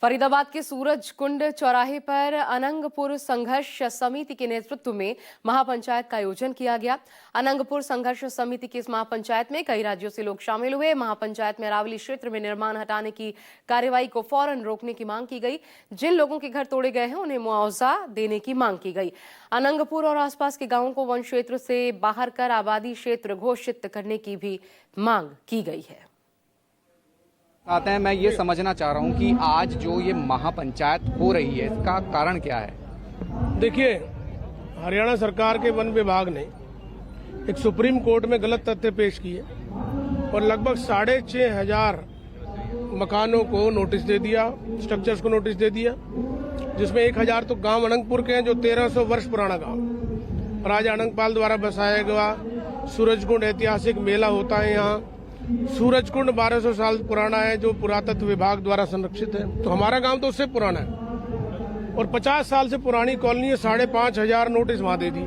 फरीदाबाद के सूरज कुंड चौराहे पर अनंगपुर संघर्ष समिति के नेतृत्व में महापंचायत का आयोजन किया गया। अनंगपुर संघर्ष समिति की इस महापंचायत में कई राज्यों से लोग शामिल हुए। महापंचायत में अरावली क्षेत्र में निर्माण हटाने की कार्रवाई को फौरन रोकने की मांग की गई। जिन लोगों के घर तोड़े गए हैं उन्हें मुआवजा देने की मांग की गई। अनंगपुर और आसपास के गांवों को वन क्षेत्र से बाहर कर आबादी क्षेत्र घोषित करने की भी मांग की गई है। आते हैं, मैं ये समझना चाह रहा हूँ कि आज जो ये महापंचायत हो रही है इसका कारण क्या है? देखिए, हरियाणा सरकार के वन विभाग ने एक सुप्रीम कोर्ट में गलत तथ्य पेश किए और लगभग 6,500 मकानों को नोटिस दे दिया, स्ट्रक्चर्स को नोटिस दे दिया, जिसमें 1,000 तो गांव अनंगपुर के हैं जो 1300 वर्ष पुराना गांव राजा अनंगपाल द्वारा बसाया गया। सूरजकुंड ऐतिहासिक मेला होता है यहाँ। सूरजकुंड 1200 साल पुराना है जो पुरातत्व विभाग द्वारा संरक्षित है। तो हमारा गांव तो उससे पुराना है और 50 साल से पुरानी कॉलोनी है। 5,500 नोटिस वहां दे दी।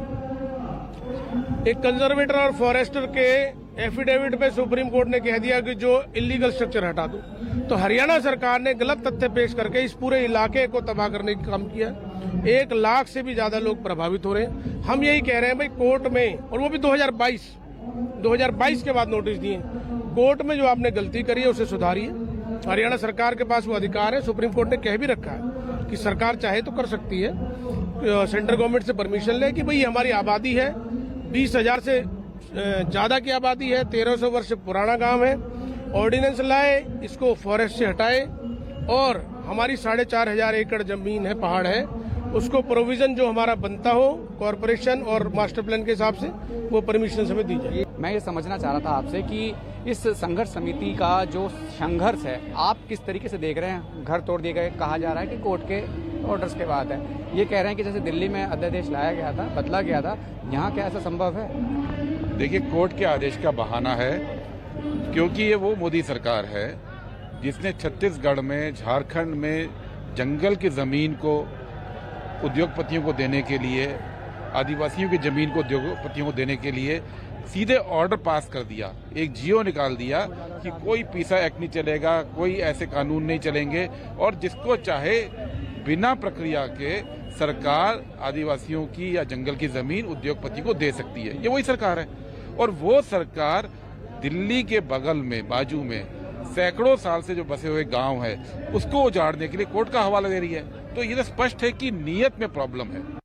एक कंजर्वेटर और फॉरेस्टर के एफिडेविट पे सुप्रीम कोर्ट ने कह दिया कि जो इलीगल स्ट्रक्चर हटा दो। तो हरियाणा सरकार ने गलत तथ्य पेश करके इस पूरे इलाके को तबाह करने का काम किया। 1 लाख से भी ज्यादा लोग प्रभावित हो रहे हैं। हम यही कह रहे हैं भाई, कोर्ट में, और वो भी 2022 के बाद नोटिस दिए। कोर्ट में जो आपने गलती करी है उसे सुधारिए। हरियाणा सरकार के पास वो अधिकार है। सुप्रीम कोर्ट ने कह भी रखा है कि सरकार चाहे तो कर सकती है, सेंट्रल गवर्नमेंट से परमिशन ले कि भाई हमारी आबादी है 20,000 से ज्यादा की आबादी है, 1300 वर्ष पुराना गांव है, ऑर्डिनेंस लाए, इसको फॉरेस्ट से हटाए और हमारी 4,500 एकड़ जमीन है, पहाड़ है, उसको प्रोविजन जो हमारा बनता हो कॉर्पोरेशन और मास्टर प्लान के हिसाब से वो परमिशन हमें दी जाए। मैं ये समझना चाह रहा था आपसे कि इस संघर्ष समिति का जो संघर्ष है आप किस तरीके से देख रहे हैं? घर तोड़ दिए गए, कहा जा रहा है कि कोर्ट के ऑर्डर्स के बाद है। ये कह रहे हैं कि जैसे दिल्ली में अध्यादेश लाया गया था, बदला गया था, यहाँ क्या ऐसा संभव है? देखिए, कोर्ट के आदेश का बहाना है क्योंकि ये वो मोदी सरकार है जिसने छत्तीसगढ़ में, झारखंड में जंगल की जमीन को उद्योगपतियों को देने के लिए, आदिवासियों की जमीन को उद्योगपतियों को देने के लिए सीधे ऑर्डर पास कर दिया। एक जियो निकाल दिया कि कोई पीसा एक्ट नहीं चलेगा, कोई ऐसे कानून नहीं चलेंगे और जिसको चाहे बिना प्रक्रिया के सरकार आदिवासियों की या जंगल की जमीन उद्योगपति को दे सकती है। ये वही सरकार है और वो सरकार दिल्ली के बगल में, बाजू में सैकड़ों साल से जो बसे हुए गांव है उसको उजाड़ने के लिए कोर्ट का हवाला दे रही है। तो ये तो स्पष्ट है कि नीयत में प्रॉब्लम है।